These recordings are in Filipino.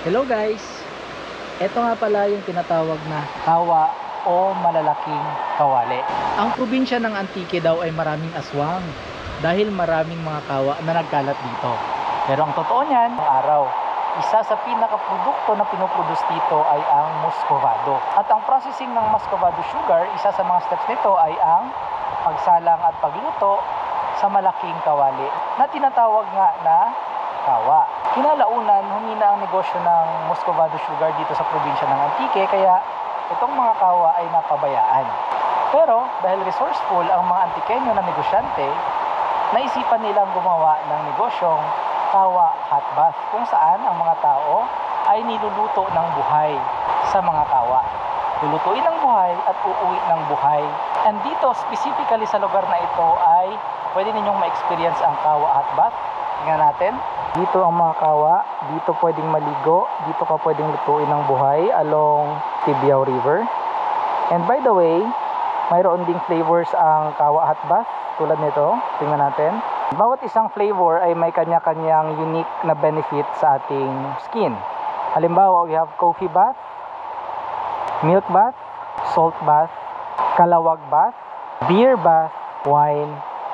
Hello guys! Ito nga pala yung tinatawag na kawa o malalaking kawali. Ang probinsya ng Antique daw ay maraming aswang dahil maraming mga kawa na nagkalat dito. Pero ang totoo niyan, ang araw, isa sa pinakaprodukto na pinoproduce dito ay ang muscovado. At ang processing ng muscovado sugar, isa sa mga steps nito ay ang pagsalang at pagluto sa malaking kawali na tinatawag nga na kawa. Kinalaunan, humina ang negosyo ng muscovado sugar dito sa probinsya ng Antique, kaya itong mga kawa ay napabayaan. Pero dahil resourceful ang mga Antiqueño na negosyante, naisipan nilang gumawa ng negosyong kawa hot bath, kung saan ang mga tao ay niluluto ng buhay sa mga kawa. Lulutuin ng buhay at uuwi ng buhay. And dito, specifically sa lugar na ito, ay pwede ninyong ma-experience ang kawa hot bath. Tingnan natin. Dito ang mga kawa, dito pwedeng maligo, dito ka pwedeng lutuin ng buhay along Tibiao River. And by the way, mayroon ding flavors ang kawa hot bath tulad nito. Tingnan natin. Bawat isang flavor ay may kanya-kanyang unique na benefit sa ating skin. Halimbawa, we have coffee bath, milk bath, salt bath, kalawag bath, beer bath, wine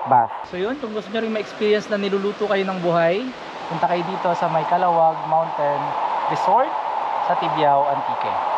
bath. So yun, kung gusto nyo rin ma-experience na niluluto kayo ng buhay, punta kayo dito sa may Kalawag Mountain Resort sa Tibiao, Antique.